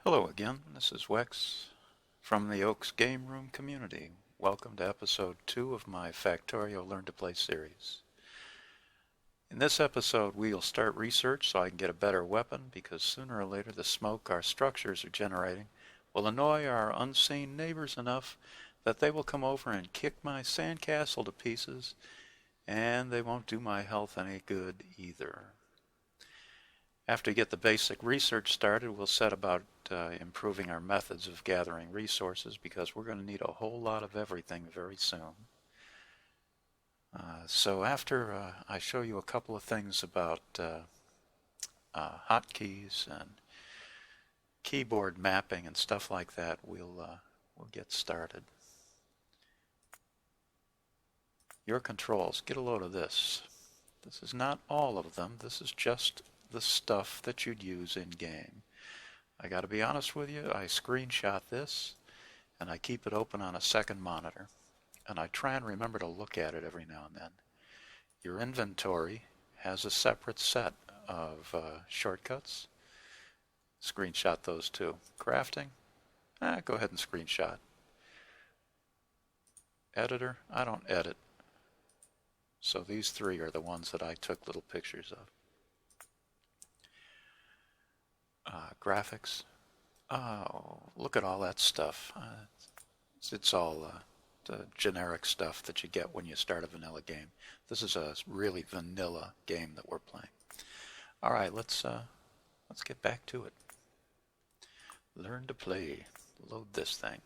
Hello again, this is Wex from the Oaks Game Room community. Welcome to episode 2 of my Factorio Learn to Play series. In this episode we'll start research so I can get a better weapon, because sooner or later the smoke our structures are generating will annoy our unseen neighbors enough that they will come over and kick my sandcastle to pieces, and they won't do my health any good either. After we get the basic research started, we'll set about improving our methods of gathering resources, because we're going to need a whole lot of everything very soon. So after I show you a couple of things about hotkeys and keyboard mapping and stuff like that, we'll get started. Your controls, get a load of this. This is not all of them. This is just the stuff that you'd use in game. I gotta be honest with you, I screenshot this and I keep it open on a second monitor, and I try and remember to look at it every now and then. Your inventory has a separate set of shortcuts. Screenshot those too. Crafting, go ahead and screenshot. Editor, I don't edit. So these three are the ones that I took little pictures of. Graphics. Oh, look at all that stuff. It's all the generic stuff that you get when you start a vanilla game. This is a really vanilla game that we're playing. All right, let's get back to it. Learn to play. Load this thing.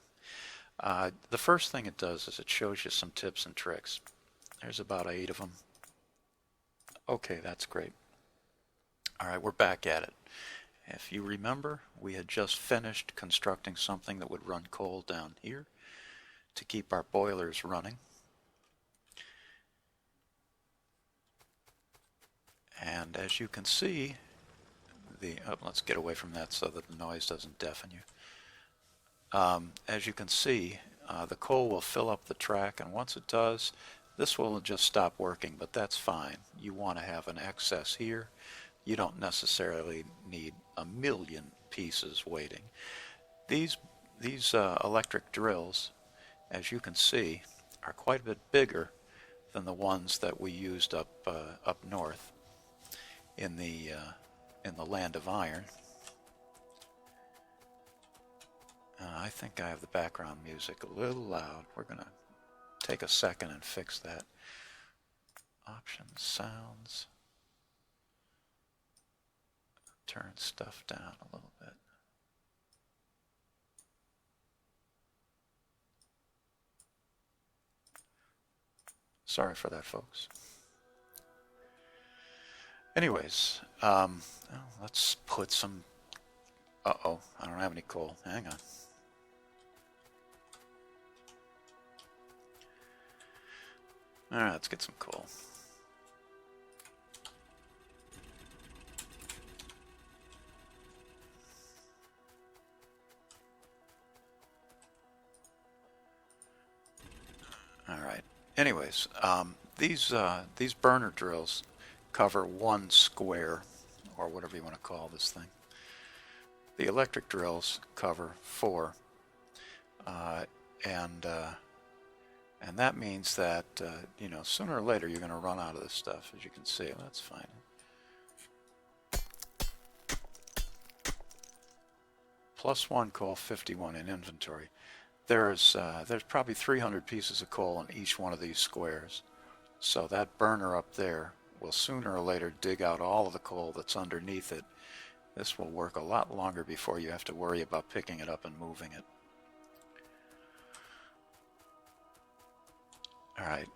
The first thing it does is it shows you some tips and tricks. There's about 8 of them. Okay, that's great. All right, we're back at it. If you remember, we had just finished constructing something that would run coal down here to keep our boilers running. And as you can see, let's get away from that so that the noise doesn't deafen you. As you can see, the coal will fill up the track, and once it does, this will just stop working, but that's fine. You want to have an excess here. You don't necessarily need a million pieces waiting. These electric drills, as you can see, are quite a bit bigger than the ones that we used up north in the land of iron. I think I have the background music a little loud. We're gonna take a second and fix that. Options, sounds. Turn stuff down a little bit. Sorry for that, folks. Anyways, let's put some... Uh-oh, I don't have any coal. Hang on. Alright, let's get some coal. Alright, anyways, these burner drills cover 1 square, or whatever you want to call this thing. The electric drills cover 4, and that means that sooner or later you're going to run out of this stuff, as you can see. That's fine. +1 coal, 51 in inventory. There's probably 300 pieces of coal in each one of these squares. So that burner up there will sooner or later dig out all of the coal that's underneath it. This will work a lot longer before you have to worry about picking it up and moving it. Alright,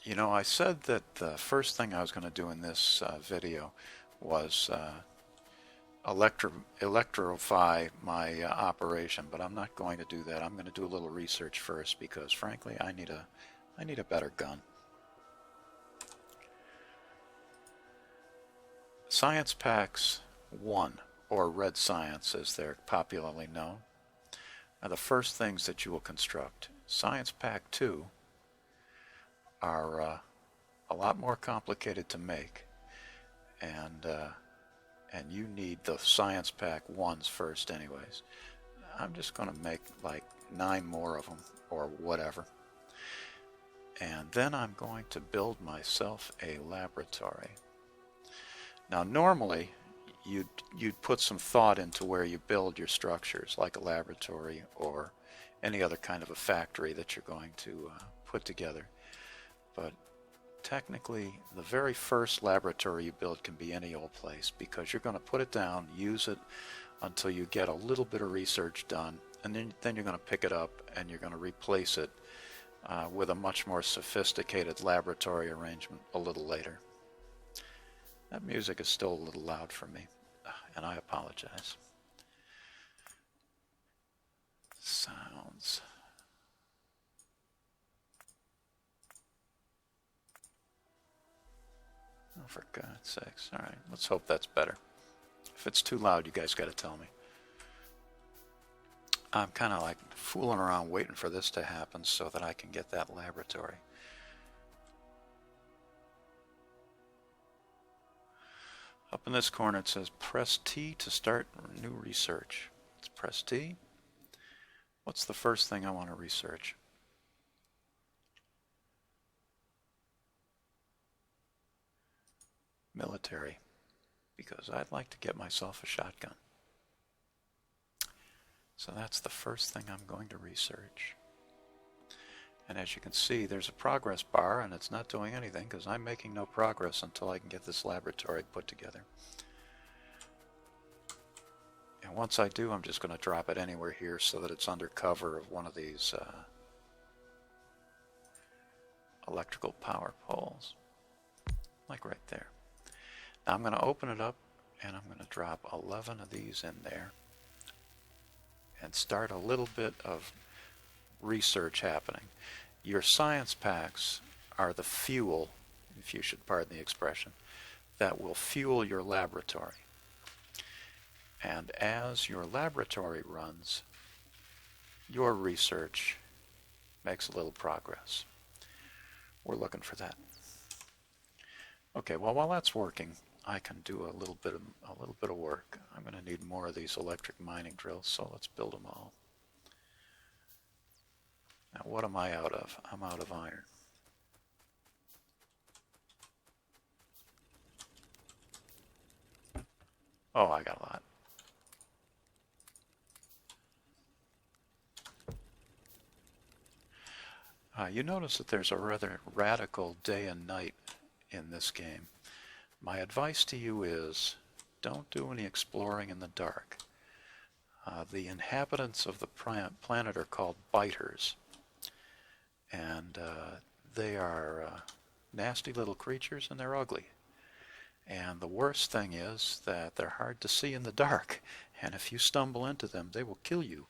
I said that the first thing I was going to do in this video was electrify my operation, but I'm not going to do that. I'm going to do a little research first, because frankly I need a better gun. Science Packs 1, or Red Science as they're popularly known, are the first things that you will construct. Science Pack 2 are a lot more complicated to make, and and you need the science pack ones first anyways. I'm just going to make like 9 more of them or whatever. And then I'm going to build myself a laboratory. Now normally you'd put some thought into where you build your structures, like a laboratory or any other kind of a factory that you're going to put together. But technically, the very first laboratory you build can be any old place, because you're going to put it down, use it until you get a little bit of research done, and then you're going to pick it up and you're going to replace it with a much more sophisticated laboratory arrangement a little later. That music is still a little loud for me, and I apologize. Sounds. Oh, for God's sakes. All right, let's hope that's better. If it's too loud, you guys got to tell me. I'm kind of like fooling around waiting for this to happen so that I can get that laboratory. Up in this corner it says press T to start new research. Let's press T. What's the first thing I want to research? Military, because I'd like to get myself a shotgun. So that's the first thing I'm going to research. And as you can see, there's a progress bar, and it's not doing anything because I'm making no progress until I can get this laboratory put together. And once I do, I'm just going to drop it anywhere here so that it's under cover of one of these electrical power poles, like right there. Now I'm going to open it up, and I'm going to drop 11 of these in there and start a little bit of research happening. Your science packs are the fuel, if you should pardon the expression, that will fuel your laboratory. And as your laboratory runs, your research makes a little progress. We're looking for that. Okay, well, while that's working, I can do a little bit of work. I'm going to need more of these electric mining drills, so let's build them all. Now, what am I out of? I'm out of iron. Oh, I got a lot. You notice that there's a rather radical day and night in this game. My advice to you is don't do any exploring in the dark. The inhabitants of the planet are called biters, and they are nasty little creatures, and they're ugly. And the worst thing is that they're hard to see in the dark, and if you stumble into them, they will kill you.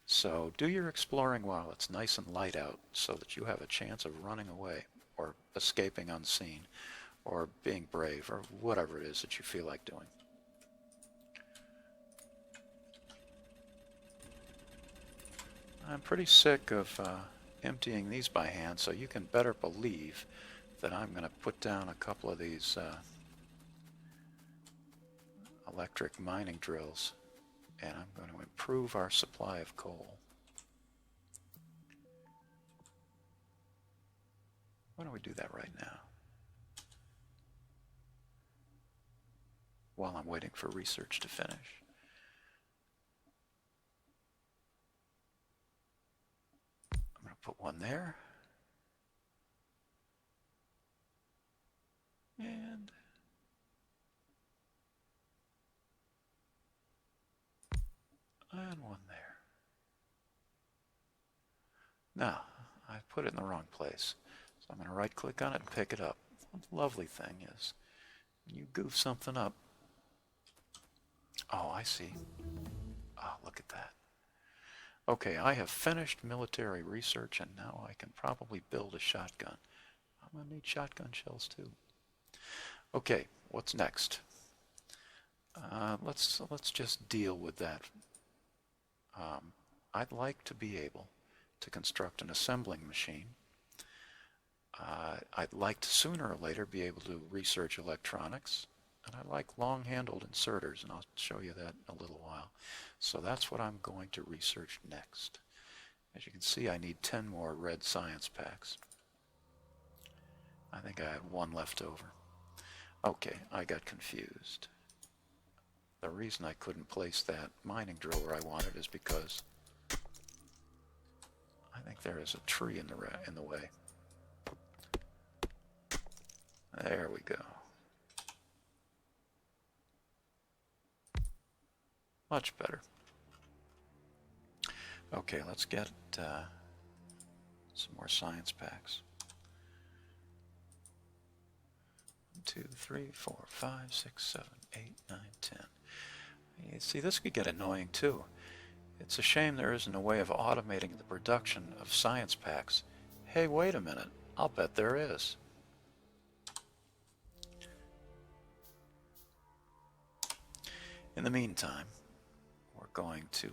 So do your exploring while it's nice and light out so that you have a chance of running away or escaping unseen or being brave or whatever it is that you feel like doing. I'm pretty sick of emptying these by hand, so you can better believe that I'm going to put down a couple of these electric mining drills, and I'm going to improve our supply of coal. Why don't we do that right now, while I'm waiting for research to finish? I'm going to put one there, and one there. Now, I put it in the wrong place, so I'm going to right click on it and pick it up. The lovely thing is, when you goof something up, oh, I see. Oh, look at that. Okay, I have finished military research, and now I can probably build a shotgun. I'm going to need shotgun shells too. Okay, what's next? Let's just deal with that. I'd like to be able to construct an assembling machine. I'd like to sooner or later be able to research electronics, And I like long-handled inserters, and I'll show you that in a little while. So that's what I'm going to research next. As you can see, I need 10 more red science packs. I think I had one left over. Okay, I got confused. The reason I couldn't place that mining drill where I wanted is because I think there is a tree in the way. There we go. Much better. Okay, let's get some more science packs. 1, 2, 3, 4, 5, 6, 7, 8, 9, 10. You see, this could get annoying too. It's a shame there isn't a way of automating the production of science packs. Hey, wait a minute. I'll bet there is. In the meantime, we're going to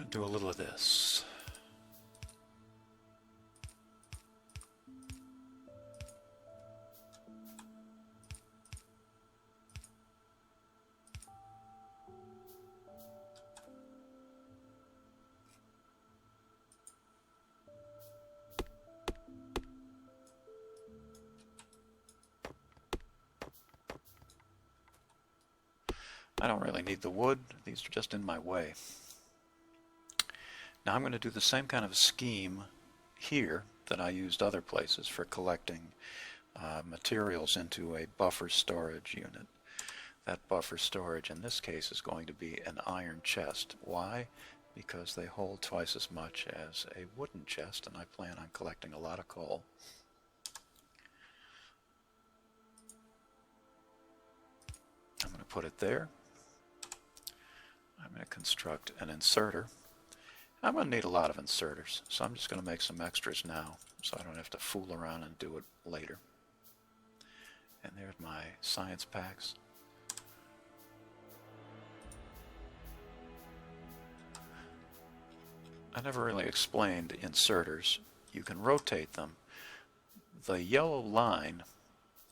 do a little of this. I don't really need the wood. These are just in my way. Now I'm going to do the same kind of scheme here that I used other places for collecting materials into a buffer storage unit. That buffer storage in this case is going to be an iron chest. Why? Because they hold twice as much as a wooden chest, and I plan on collecting a lot of coal. I'm going to put it there. I'm going to construct an inserter. I'm going to need a lot of inserters, so I'm just going to make some extras now so I don't have to fool around and do it later. And there's my science packs. I never really explained inserters. You can rotate them. The yellow line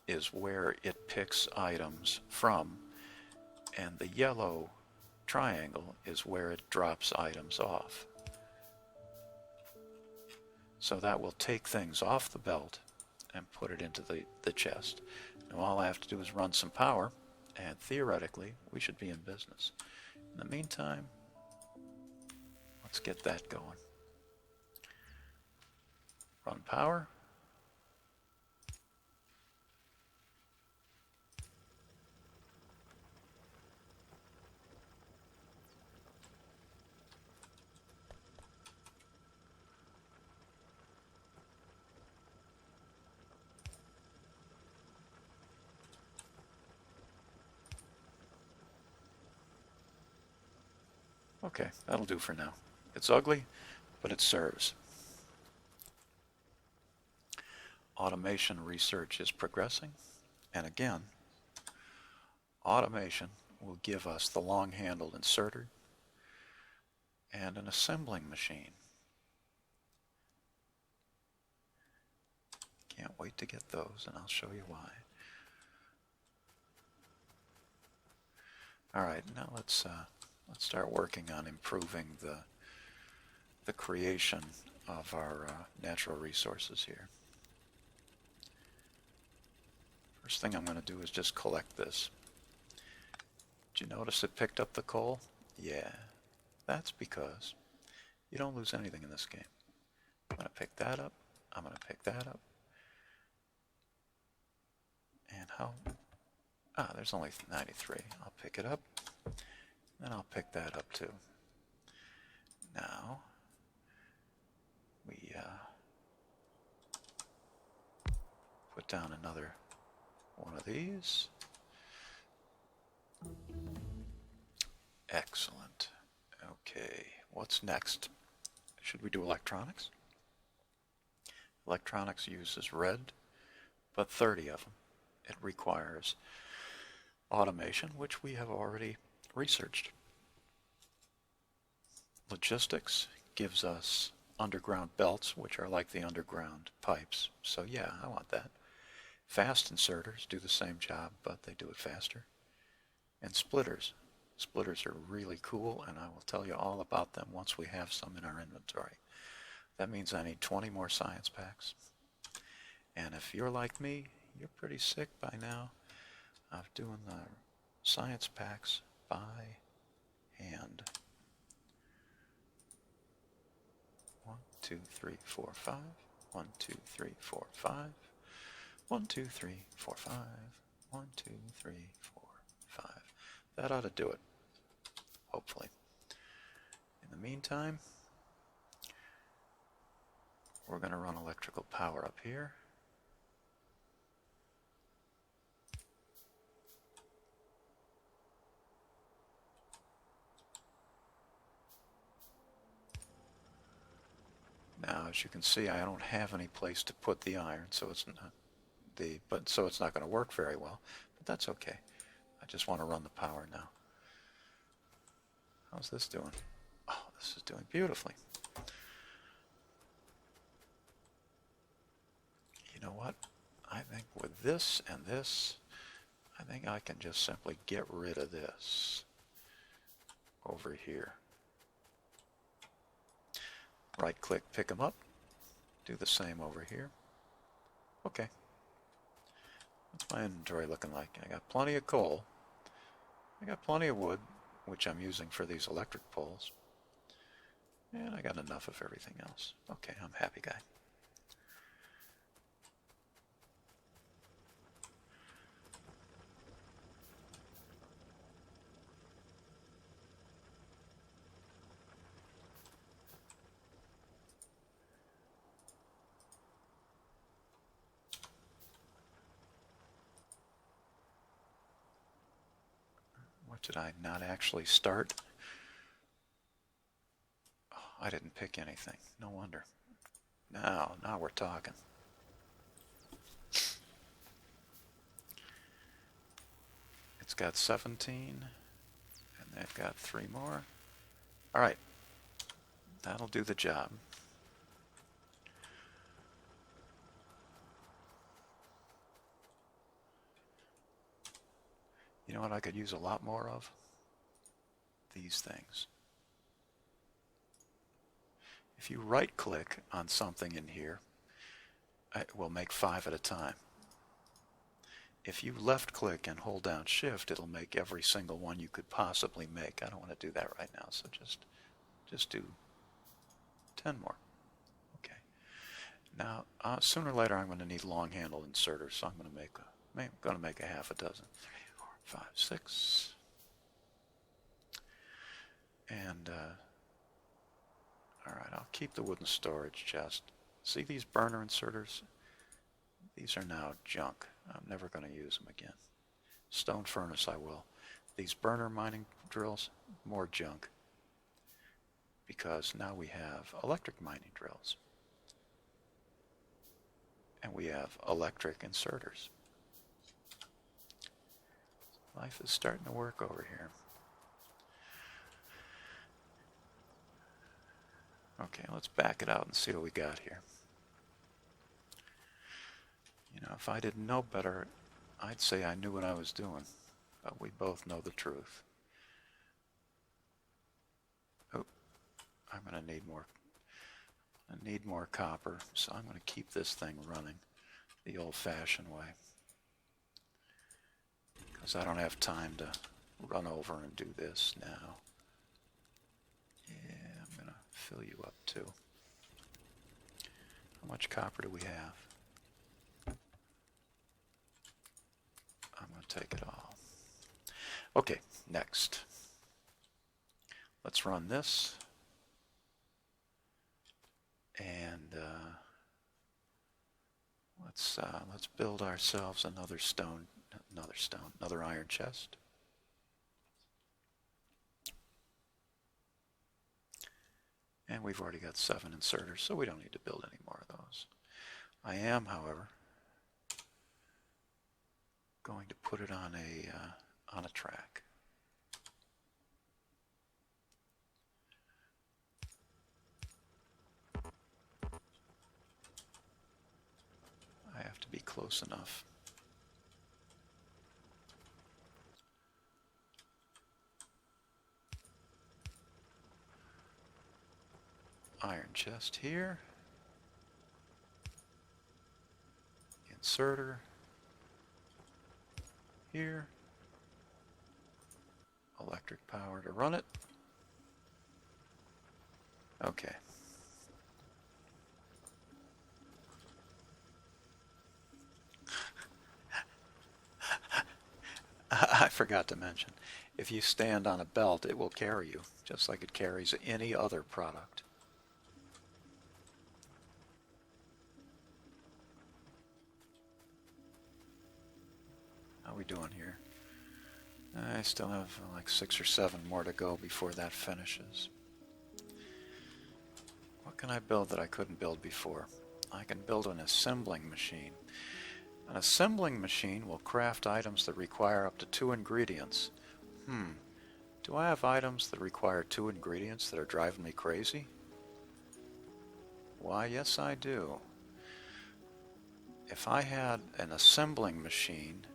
is where it picks items from, and the yellow triangle is where it drops items off. So that will take things off the belt and put it into the chest. Now all I have to do is run some power, and theoretically we should be in business. In the meantime, let's get that going. Run power. Okay, that'll do for now. It's ugly, but it serves. Automation research is progressing, and again, automation will give us the long-handled inserter and an assembling machine. Can't wait to get those, and I'll show you why. All right, now let's start working on improving the creation of our natural resources here. First thing I'm going to do is just collect this. Did you notice it picked up the coal? Yeah, that's because you don't lose anything in this game. I'm going to pick that up. I'm going to pick that up. And how? Ah, there's only 93. I'll pick it up. And I'll pick that up too. Now, we put down another one of these. Excellent. Okay, what's next? Should we do electronics? Electronics uses red, but 30 of them. It requires automation, which we have already researched. Logistics gives us underground belts, which are like the underground pipes. So yeah, I want that. Fast inserters do the same job, but they do it faster. And splitters. Splitters are really cool, and I will tell you all about them once we have some in our inventory. That means I need 20 more science packs. And if you're like me, you're pretty sick by now of doing the science packs by hand. 1, 2, 3, 4, 5. 1, 2, 3, 4, 5. 1, 2, 3, 4, 5. 1, 2, 3, 4, 5. That ought to do it, hopefully. In the meantime, we're going to run electrical power up here. Now, as you can see, I don't have any place to put the iron, so it's not going to work very well. But that's okay. I just want to run the power now. How's this doing? Oh, this is doing beautifully. You know what? I think with this and this, I think I can just simply get rid of this over here. Right click, pick them up. Do the same over here. Okay. What's my inventory looking like? I got plenty of coal. I got plenty of wood, which I'm using for these electric poles. And I got enough of everything else. Okay, I'm a happy guy. What did I not actually start? Oh, I didn't pick anything. No wonder. Now we're talking. It's got 17, and they've got 3 more. All right, that'll do the job. You know what I could use a lot more of? These things. If you right-click on something in here, it will make 5 at a time. If you left-click and hold down Shift, it'll make every single one you could possibly make. I don't want to do that right now, so just do 10 more. Okay. Now, sooner or later, I'm going to need long-handle inserters, so I'm going to make a half a dozen. 3, 4, 5, 6. And, all right, I'll keep the wooden storage chest. See these burner inserters? These are now junk. I'm never going to use them again. Stone furnace I will. These burner mining drills, more junk. Because now we have electric mining drills. And we have electric inserters. Life is starting to work over here. Okay, let's back it out and see what we got here. You know, if I didn't know better, I'd say I knew what I was doing. But we both know the truth. Oh, I'm going to need more. I need more copper, so I'm going to keep this thing running the old-fashioned way. Because I don't have time to run over and do this now. Yeah, I'm going to fill you up too. How much copper do we have? I'm going to take it all. Okay, next. Let's run this. And let's build ourselves another iron chest. And we've already got 7 inserters, so we don't need to build any more of those. I am, however, going to put it on a track. close enough. Iron chest here. Inserter here. Electric power to run it. Okay. I forgot to mention, if you stand on a belt, it will carry you, just like it carries any other product. How are we doing here? I still have like 6 or 7 more to go before that finishes. What can I build that I couldn't build before? I can build an assembling machine. An assembling machine will craft items that require up to 2 ingredients. Do I have items that require 2 ingredients that are driving me crazy? Why, yes I do. If I had an assembling machine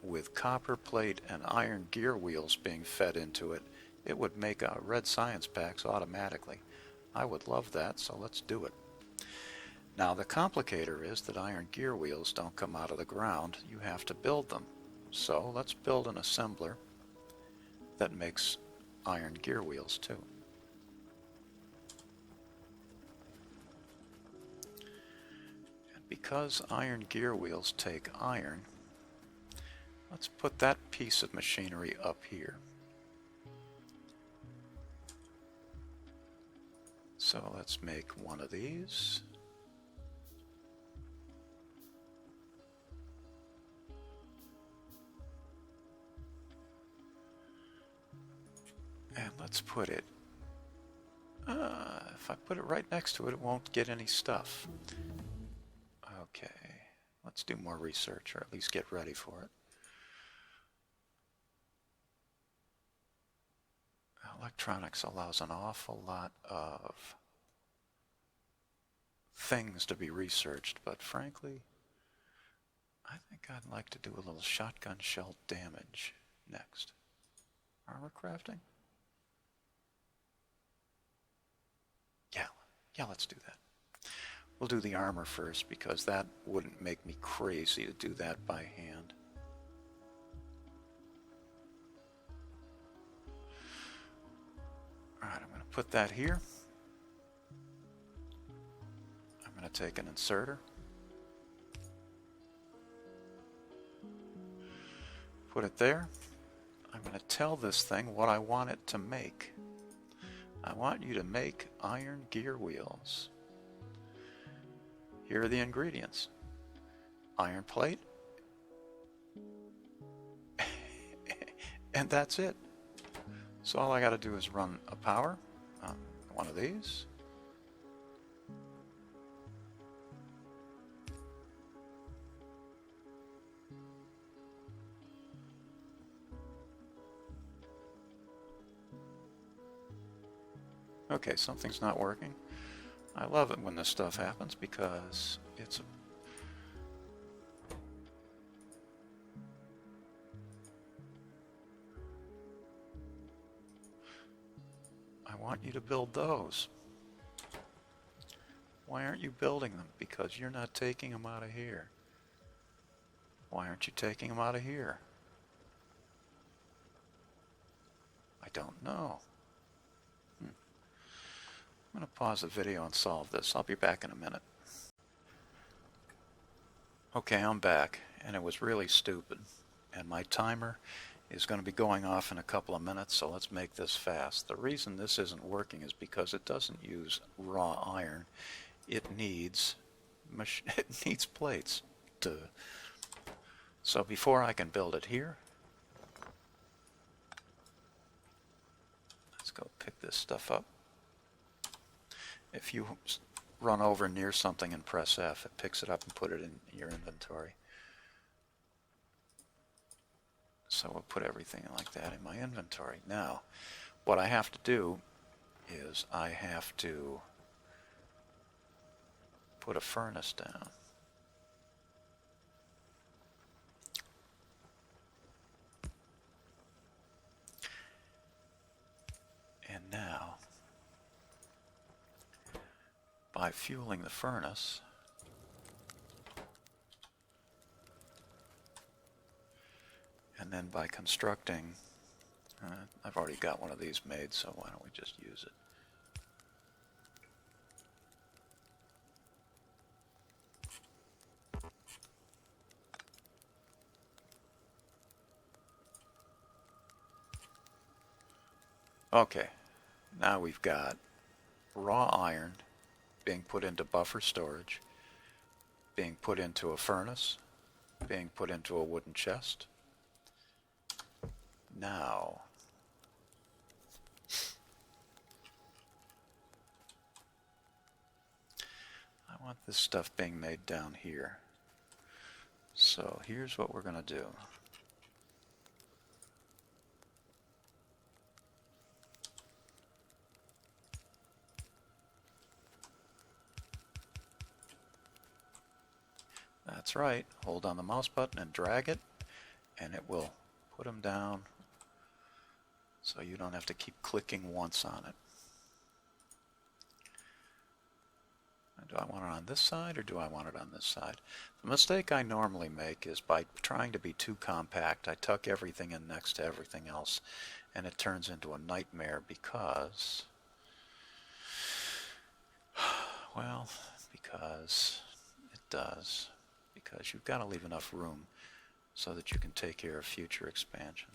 with copper plate and iron gear wheels being fed into it, it would make red science packs automatically. I would love that, so let's do it. Now the complicator is that iron gear wheels don't come out of the ground, you have to build them. So let's build an assembler that makes iron gear wheels too. And because iron gear wheels take iron, let's put that piece of machinery up here. So let's make one of these. And let's put it, if I put it right next to it, it won't get any stuff. Okay, let's do more research, or at least get ready for it. Electronics allows an awful lot of things to be researched, but frankly, I think I'd like to do a little shotgun shell damage next. Armor crafting? Yeah, let's do that. We'll do the armor first because that wouldn't make me crazy to do that by hand. Alright, I'm going to put that here. I'm going to take an inserter. Put it there. I'm going to tell this thing what I want it to make. I want you to make iron gear wheels. Here are the ingredients. Iron plate. And that's it. So all I got to do is run a power on one of these. Okay, something's not working. I love it when this stuff happens because it's I want you to build those. Why aren't you building them? Because you're not taking them out of here. Why aren't you taking them out of here? I don't know. I'm going to pause the video and solve this. I'll be back in a minute. Okay, I'm back, and it was really stupid. And my timer is going to be going off in a couple of minutes, so let's make this fast. The reason this isn't working is because it doesn't use raw iron. It needs plates. So before I can build it here, let's go pick this stuff up. If you run over near something and press F, it picks it up and put it in your inventory. So we'll put everything like that in my inventory. Now, what I have to do is I have to put a furnace down. by fueling the furnace. And then by constructing, I've already got one of these made, so why don't we just use it? Okay, now we've got raw iron being put into buffer storage, being put into a furnace, being put into a wooden chest. Now, I want this stuff being made down here. So here's what we're going to do. That's right, hold on the mouse button and drag it, and it will put them down so you don't have to keep clicking once on it. Do I want it on this side or do I want it on this side? The mistake I normally make is by trying to be too compact, I tuck everything in next to everything else, and it turns into a nightmare because, well, because it does. Because you've got to leave enough room so that you can take care of future expansion.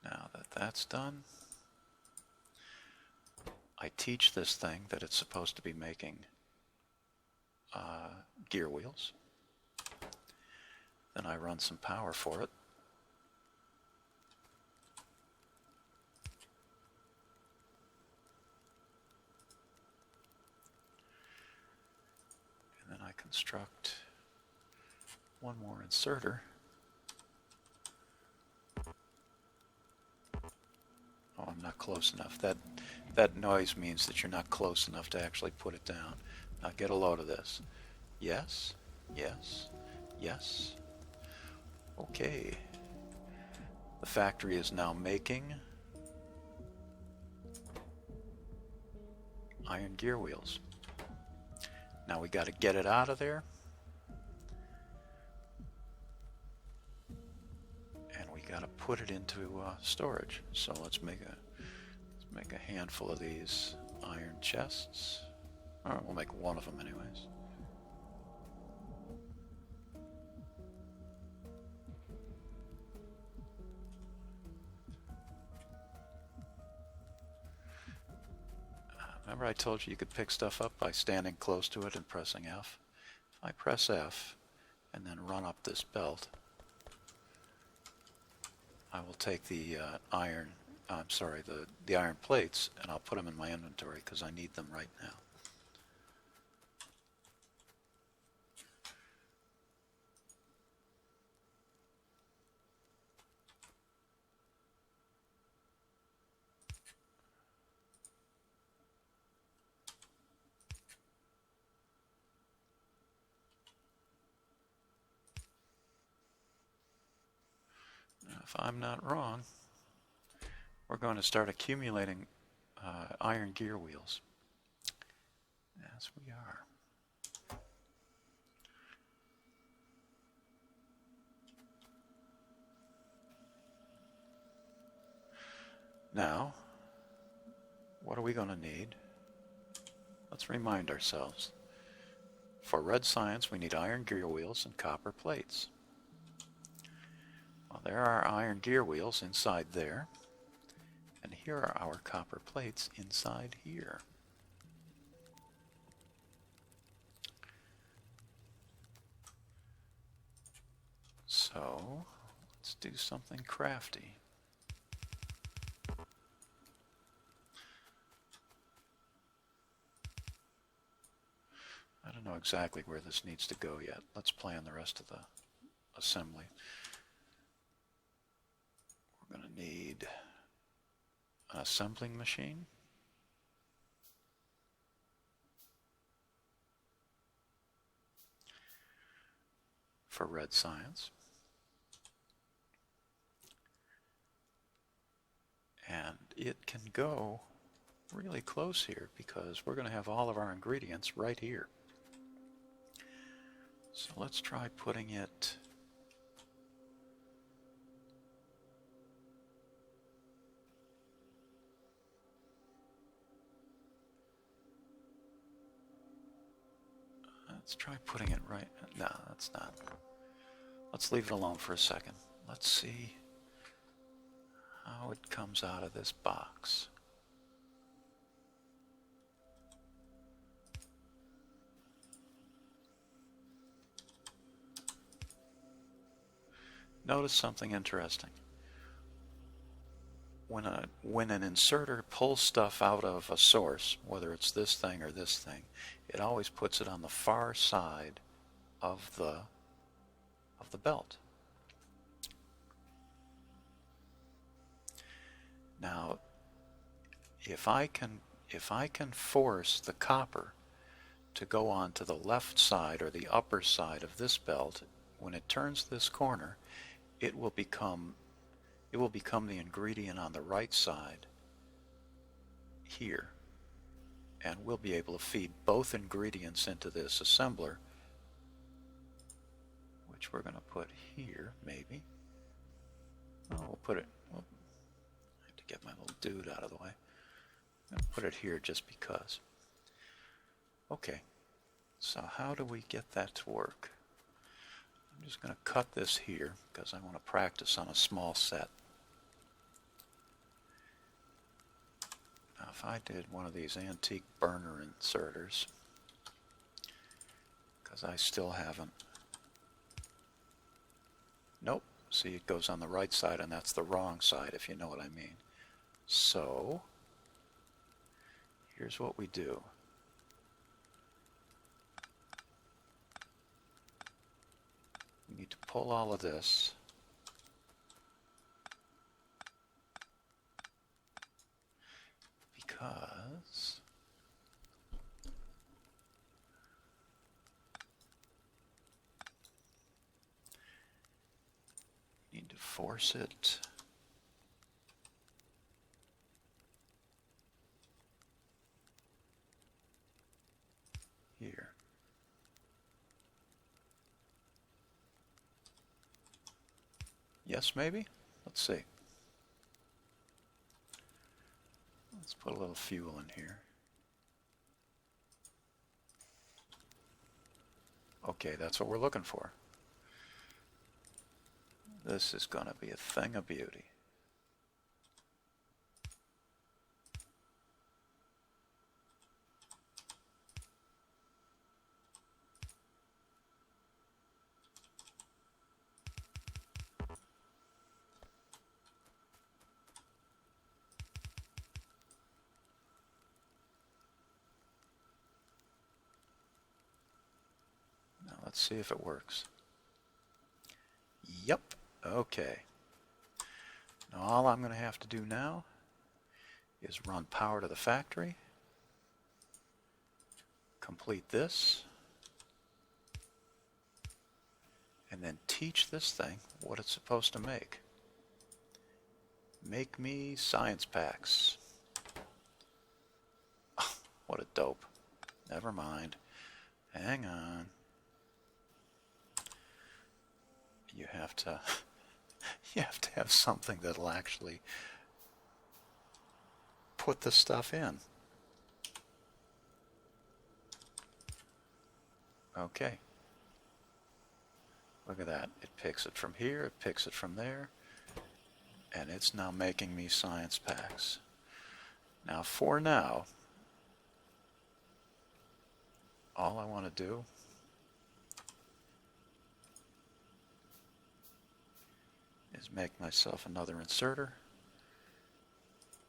Now that that's done, I teach this thing that it's supposed to be making gear wheels. Then I run some power for it. And then I construct one more inserter. Oh, I'm not close enough. That noise means that you're not close enough to actually put it down. Now get a load of this. Yes, yes, yes. Okay. The factory is now making iron gear wheels. Now we got to get it out of there. And we got to put it into storage. So let's make a handful of these iron chests. Or we'll make one of them anyways. Remember I told you could pick stuff up by standing close to it and pressing F? If I press F and then run up this belt, I will take the iron plates, and I'll put them in my inventory because I need them right now. Now, if I'm not wrong, we're going to start accumulating iron gear wheels. Yes, we are. Now, what are we going to need? Let's remind ourselves. For red science, we need iron gear wheels and copper plates. Well, there are iron gear wheels inside there. And here are our copper plates inside here. So, let's do something crafty. I don't know exactly where this needs to go yet. Let's plan the rest of the assembly. We're going to need an assembling machine. For red science. And it can go really close here because we're going to have all of our ingredients right here. So let's try putting it right. No, that's not. Let's leave it alone for a second. Let's see how it comes out of this box. Notice something interesting. When an inserter pulls stuff out of a source, whether it's this thing or this thing, it always puts it on the far side of the belt. Now, if I can force the copper to go on to the left side or the upper side of this belt, when it turns this corner, it will become the ingredient on the right side here, and we'll be able to feed both ingredients into this assembler, which we're going to put here, maybe. Oh, we'll put it, I have to get my little dude out of the way. I'm going to put it here just because. Okay, so how do we get that to work? I'm just going to cut this here because I want to practice on a small set. Now if I did one of these antique burner inserters, because I still haven't. Nope, see, it goes on the right side and that's the wrong side, if you know what I mean. So here's what we do. We need to pull all of this because you need to force it here. Yes, maybe? Let's see. Let's put a little fuel in here. Okay, that's what we're looking for. This is going to be a thing of beauty. Let's see if it works. Yep. Okay. Now all I'm going to have to do now is run power to the factory, complete this, and then teach this thing what it's supposed to make. Make me science packs. Oh, what a dope. Never mind. Hang on. You have to have something that'll actually put the stuff in. Okay. Look at that. It picks it from here, it picks it from there, and it's now making me science packs. Now, for now, all I want to do is make myself another inserter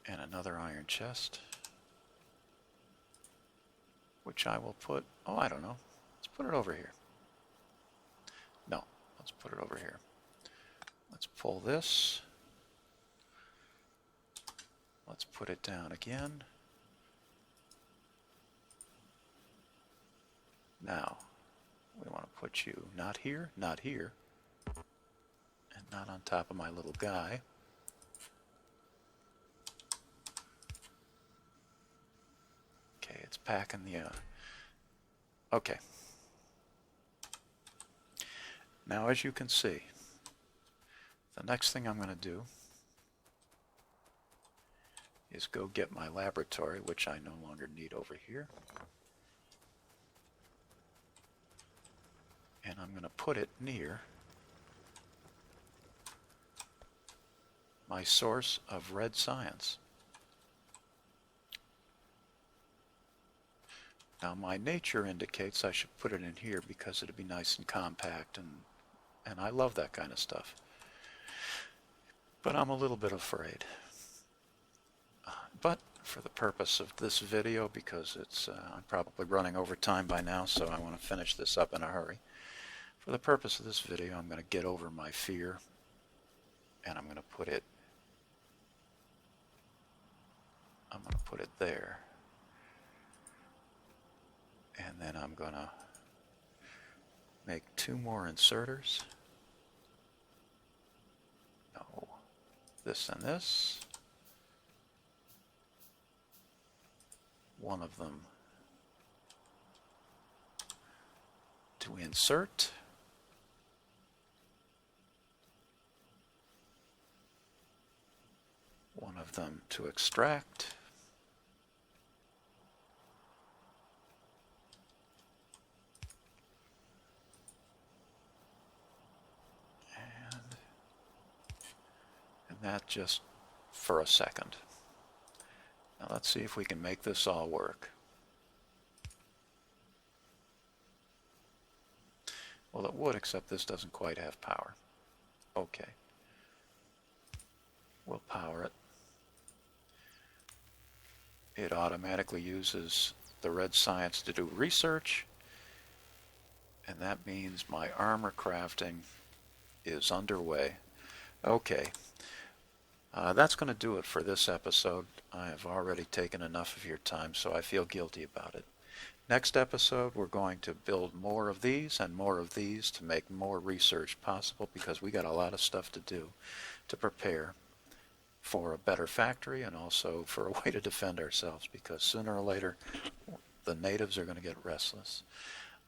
and another iron chest, which I will put, oh, I don't know, let's put it over here. No, let's put it over here. Let's pull this. Let's put it down again. Now, we want to put you not here, not here, and not on top of my little guy. it's packing the... Okay. Now, as you can see, the next thing I'm going to do is go get my laboratory, which I no longer need over here. And I'm going to put it near my source of red science. Now, my nature indicates I should put it in here because it'd be nice and compact, and I love that kind of stuff. But I'm a little bit afraid. But for the purpose of this video, because it's I'm probably running over time by now, so I want to finish this up in a hurry. For the purpose of this video, I'm going to get over my fear, and I'm going to put it there. And then I'm going to make 2 more inserters. No, this and this. One of them to insert. One of them to extract. And that just for a second. Now let's see if we can make this all work. Well, it would, except this doesn't quite have power. Okay. We'll power it. It automatically uses the red science to do research, and that means my armor crafting is underway. Okay. That's going to do it for this episode. I have already taken enough of your time, so I feel guilty about it. Next episode, we're going to build more of these and more of these to make more research possible, because we got a lot of stuff to do to prepare for a better factory and also for a way to defend ourselves, because sooner or later the natives are going to get restless.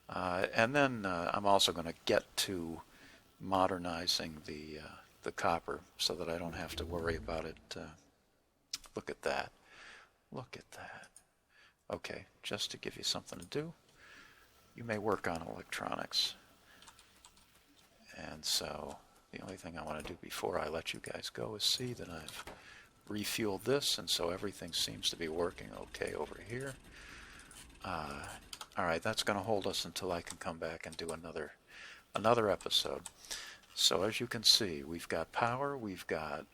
And then I'm also going to get to modernizing the copper so that I don't have to worry about it. Look at that. Look at that. Okay, just to give you something to do, you may work on electronics. And so the only thing I want to do before I let you guys go is see that I've refueled this, and so everything seems to be working okay over here. Alright, that's going to hold us until I can come back and do another episode. So as you can see, we've got power, we've got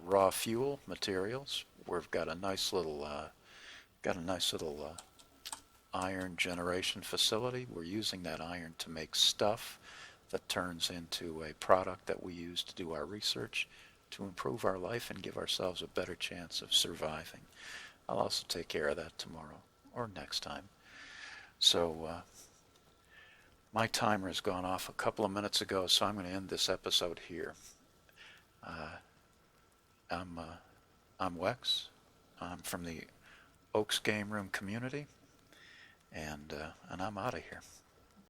raw fuel materials, we've got a nice little iron generation facility. We're using that iron to make stuff that turns into a product that we use to do our research to improve our life and give ourselves a better chance of surviving. I'll also take care of that tomorrow or next time. So my timer has gone off a couple of minutes ago, so I'm going to end this episode here. I'm Wex. I'm from the Oaks Game Room community, and I'm out of here.